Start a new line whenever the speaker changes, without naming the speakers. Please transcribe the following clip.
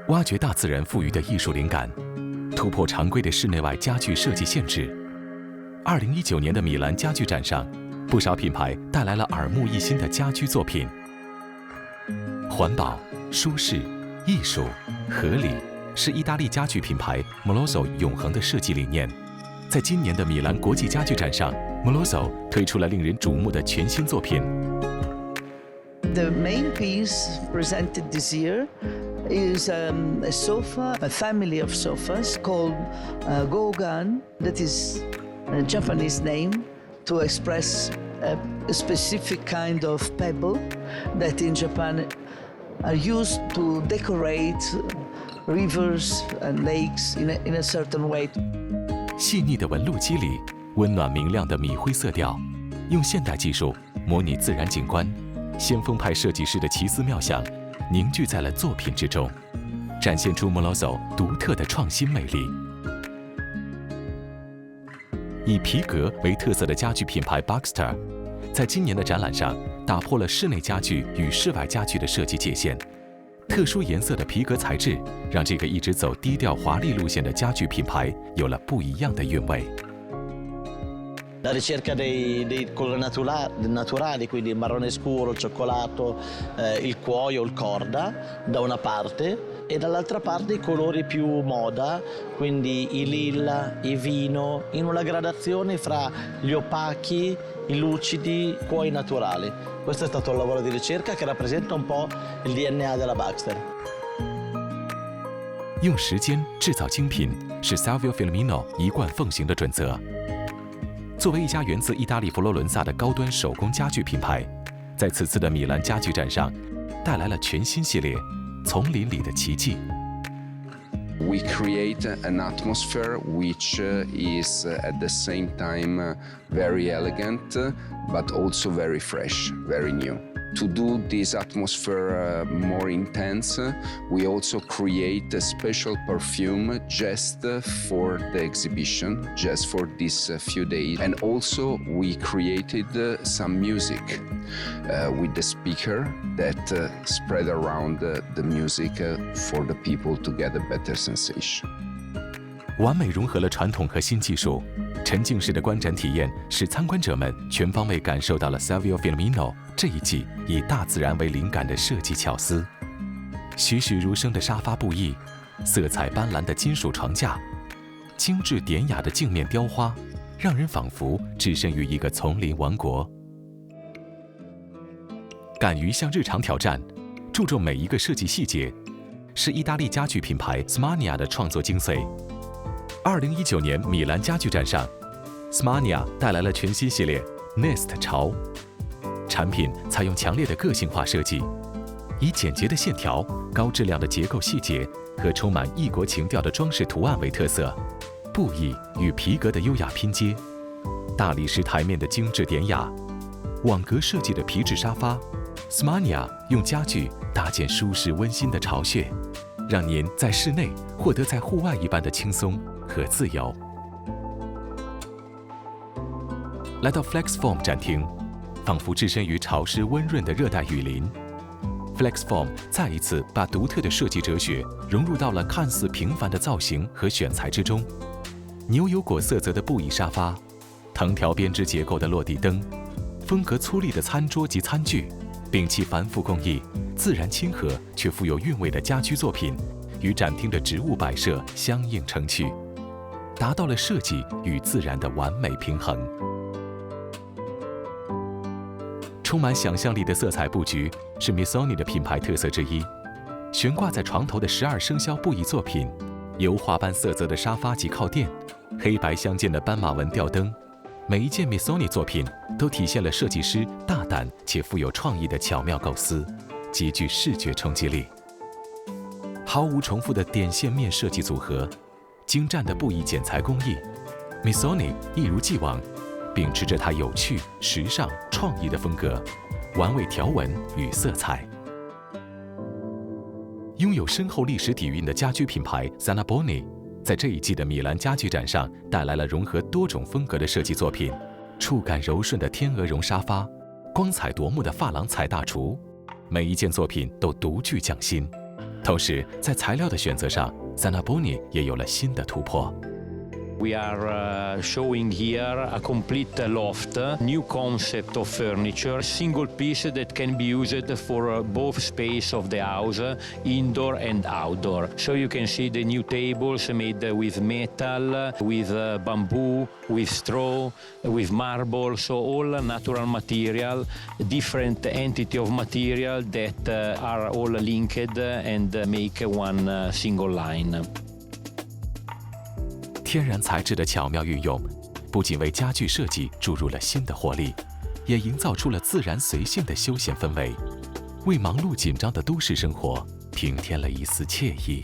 挖掘大自然赋予的艺术灵感，突破常规的室内外家具设计限制。2019年的米兰家具展上，不少品牌带来了耳目一新的家居作品。环保、舒适、艺术、合理，是意大利家具品牌 Molozzo 永恒的设计理念。在今年的米兰国际家具展上， Molozzo 推出了令人瞩目的全新作品。
The main piece presented this year is a sofa, a family of sofas called Gogan, that is a Japanese name to express a specific kind of pebble that in Japan are used to decorate rivers and lakes in a certain way.
细腻的纹路肌理，温暖明亮的米灰色调，用现代技术模拟自然景观，先锋派设计师的奇思妙想凝聚在了作品之中，展现出 Molozzo 独特的创新魅力。以皮革为特色的家具品牌 Baxter， 在今年的展览上打破了室内家具与室外家具的设计界限。特殊颜色的皮革材质，让这个一直走低调华丽路线的家具品牌有了不一样的韵味。
La ricerca dei colori naturali, quindi il marrone scuro, il cioccolato, il cuoio, il corda da una parte e dall'altra parte i colori più moda, quindi i lilla, i vino, in una gradazione fra gli opachi, i lucidi, cuoi naturali. Questo è stato un lavoro di ricerca che rappresenta un po' il DNA della Baxter.
用时间制造精品是 Salvio Filomeno 一贯奉行的准则。作为一家源自意大利佛罗伦萨的高端手工家具品牌，在此次的米兰家具展上，带来了全新系列《丛林里的奇迹》。
We create an atmosphere which is at the same time very elegant, but also very fresh, very new. To do this atmosphere more intense, we also create a special perfume just for the exhibition, just for these few days. And also we created some music with the speaker that spread around the music for the people to get a better sensation.
完美融合了传统和新技术，沉浸式的观展体验使参观者们全方位感受到了 Salvio Filomeno 这一季以大自然为灵感的设计巧思。栩栩如生的沙发布艺，色彩斑斓的金属床架，精致典雅的镜面雕花，让人仿佛置身于一个丛林王国。敢于向日常挑战，注重每一个设计细节，是意大利家具品牌 Smania 的创作精髓。2019年米兰家具展上 ，Smania 带来了全新系列 Nest 潮，产品采用强烈的个性化设计，以简洁的线条、高质量的结构细节和充满异国情调的装饰图案为特色，布艺与皮革的优雅拼接，大理石台面的精致典雅，网格设计的皮质沙发 ，Smania 用家具搭建舒适温馨的巢穴，让您在室内获得在户外一般的轻松和自由。来到 FlexFoam 展厅，仿佛置身于潮湿温润的热带雨林。FlexFoam 再一次把独特的设计哲学融入到了看似平凡的造型和选材之中。牛油果色泽的布艺沙发，藤条编织结构的落地灯，风格粗粝的餐桌及餐具，摒弃繁复工艺，自然亲和却富有韵味的家居作品，与展厅的植物摆设相映成趣，达到了设计与自然的完美平衡。充满想象力的色彩布局是 Missoni 的品牌特色之一。悬挂在床头的12生肖布艺作品，油画般色泽的沙发及靠垫，黑白相间的斑马纹吊灯，每一件 Missoni 作品都体现了设计师大胆且富有创意的巧妙构思，极具视觉冲击力。毫无重复的点线面设计组合，精湛的布艺剪裁工艺 ，Missoni 一如既往，秉持着它有趣、时尚、创意的风格，玩味条纹与色彩。拥有深厚历史底蕴的家居品牌 Zanaboni， 在这一季的米兰家具展上带来了融合多种风格的设计作品，触感柔顺的天鹅绒沙发，光彩夺目的珐琅彩大厨，每一件作品都独具匠心。同时，在材料的选择上 ，Zanaboni 也有了新的突破。
We are showing here a complete loft, new concept of furniture, single piece that can be used for both space of the house, indoor and outdoor. So you can see the new tables made with metal, with bamboo, with straw, with marble, so all natural material, different entity of material that are all linked and make one single line.
天然材质的巧妙运用，不仅为家具设计注入了新的活力，也营造出了自然随性的休闲氛围，为忙碌紧张的都市生活平添了一丝惬意。